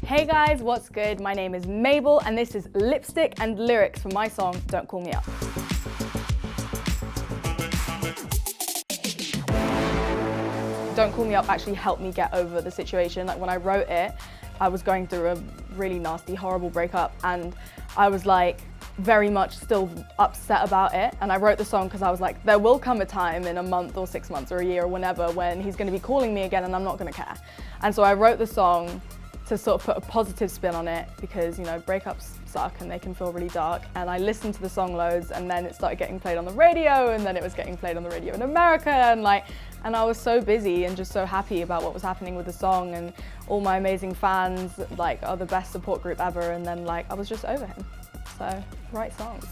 Hey guys, what's good? My name is Mabel and this is lipstick and lyrics for my song, Don't Call Me Up. Don't Call Me Up actually helped me get over the situation. Like when I wrote it, I was going through a really nasty, horrible breakup and I was like very much still upset about it. And I wrote the song because I was like, there will come a time in a month or 6 months or a year or whenever when he's going to be calling me again and I'm not going to care. And so I wrote the song to sort of put a positive spin on it because, you know, breakups suck and they can feel really dark. And I listened to the song loads and then it started getting played on the radio and then it was getting played on the radio in America and I was so busy and just so happy about what was happening with the song and all my amazing fans like are the best support group ever and then like I was just over him. So, write songs.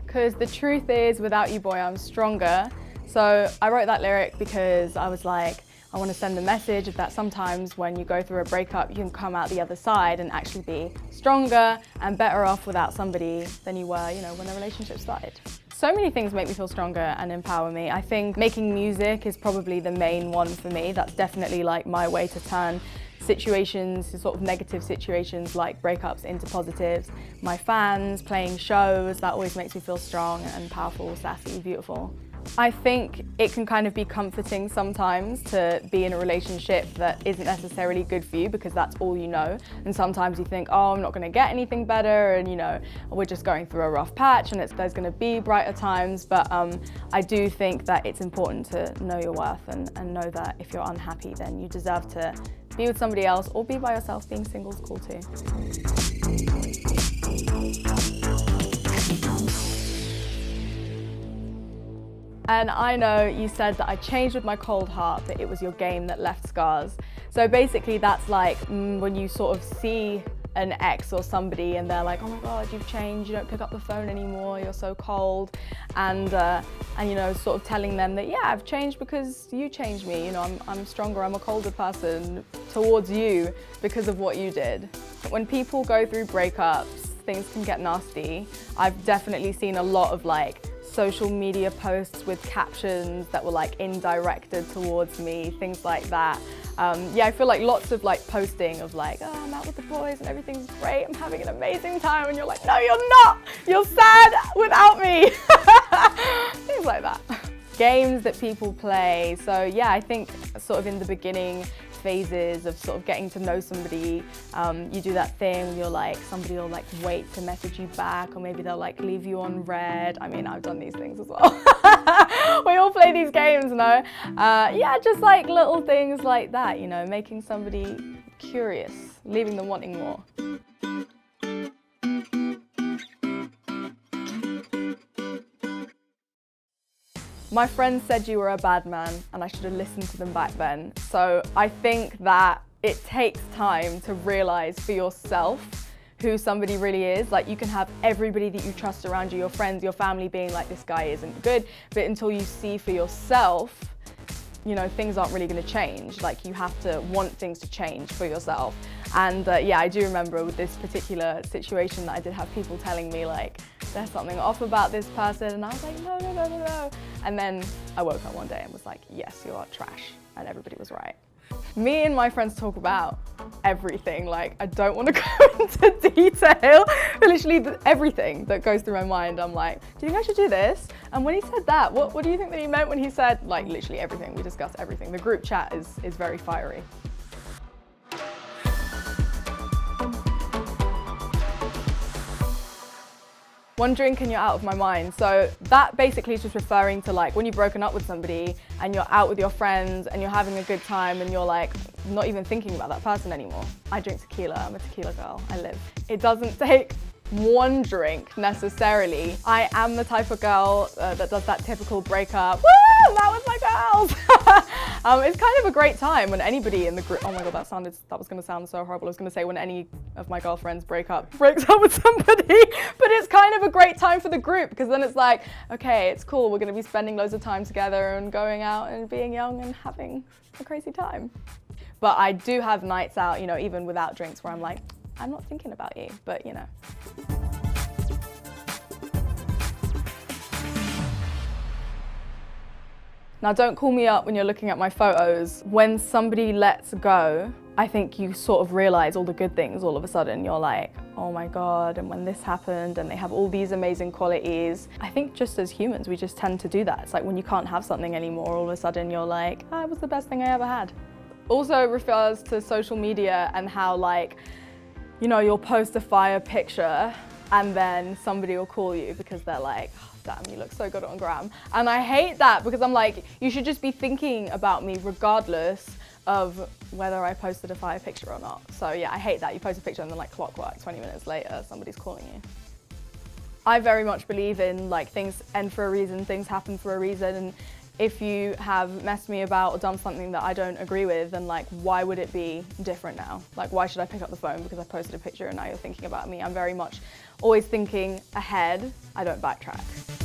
Because the truth is, without you boy, I'm stronger. So I wrote that lyric because I was like, I want to send the message that sometimes when you go through a breakup, you can come out the other side and actually be stronger and better off without somebody than you were, you know, when the relationship started. So many things make me feel stronger and empower me. I think making music is probably the main one for me. That's definitely like my way to turn situations, sort of negative situations like breakups into positives. My fans, playing shows, that always makes me feel strong and powerful, sassy, beautiful. I think it can kind of be comforting sometimes to be in a relationship that isn't necessarily good for you because that's all you know. And sometimes you think, oh, I'm not going to get anything better and, you know, we're just going through a rough patch and there's going to be brighter times. But I do think that it's important to know your worth and know that if you're unhappy, then you deserve to be with somebody else or be by yourself. Being single is cool too. And I know you said that I changed with my cold heart, but it was your game that left scars. So basically that's like when you sort of see an ex or somebody and they're like, oh my God, you've changed, you don't pick up the phone anymore, you're so cold. And you know, sort of telling them that, yeah, I've changed because you changed me. You know, I'm stronger, I'm a colder person towards you because of what you did. When people go through breakups, things can get nasty. I've definitely seen a lot of like social media posts with captions that were like indirected towards me, things like that. Yeah, I feel like lots of like posting of like, oh, I'm out with the boys and everything's great, I'm having an amazing time, and you're like, no, you're not, you're sad without me. Things like that. Games that people play. So yeah, I think sort of in the beginning phases of sort of getting to know somebody, you do that thing where you're like, somebody will like wait to message you back or maybe they'll like leave you on red. I mean, I've done these things as well. We all play these games, no? Yeah, just like little things like that, you know, making somebody curious, leaving them wanting more. My friends said you were a bad man and I should have listened to them back then. So I think that it takes time to realize for yourself who somebody really is. Like you can have everybody that you trust around you, your friends, your family being like, this guy isn't good. But until you see for yourself, you know, things aren't really going to change. Like you have to want things to change for yourself. And yeah, I do remember with this particular situation that I did have people telling me like, there's something off about this person. And I was like, no, no, no, no, no. And then I woke up one day and was like, yes, you are trash. And everybody was right. Me and my friends talk about everything. Like, I don't want to go into detail. But literally everything that goes through my mind, I'm like, do you think I should do this? And when he said that, what do you think that he meant when he said, like, literally everything? We discuss everything. The group chat is very fiery. One drink and you're out of my mind. So that basically is just referring to like when you've broken up with somebody and you're out with your friends and you're having a good time and you're like not even thinking about that person anymore. I drink tequila, I'm a tequila girl, I live. It doesn't take one drink necessarily. I am the type of girl that does that typical breakup, woo, I'm out with my girls. It's kind of a great time when anybody in the group, oh my God, that was gonna sound so horrible. I was gonna say when any of my girlfriends breaks up with somebody, but it's kind of a great time for the group because then it's like, okay, it's cool. We're gonna be spending loads of time together and going out and being young and having a crazy time. But I do have nights out, you know, even without drinks where I'm like, I'm not thinking about you, but you know. Now, don't call me up when you're looking at my photos. When somebody lets go, I think you sort of realize all the good things all of a sudden. You're like, oh my God, and when this happened, and they have all these amazing qualities. I think just as humans, we just tend to do that. It's like when you can't have something anymore, all of a sudden you're like, it was the best thing I ever had. Also refers to social media and how, like, you know, you'll post a fire picture and then somebody will call you because they're like, oh, damn, you look so good on gram. And I hate that because I'm like, you should just be thinking about me regardless of whether I posted a fire picture or not. So yeah, I hate that. You post a picture and then like clockwork, 20 minutes later, somebody's calling you. I very much believe in like things end for a reason, things happen for a reason. And if you have messed me about or done something that I don't agree with, then like, why would it be different now? Like, why should I pick up the phone because I posted a picture and now you're thinking about me? I'm very much always thinking ahead. I don't backtrack.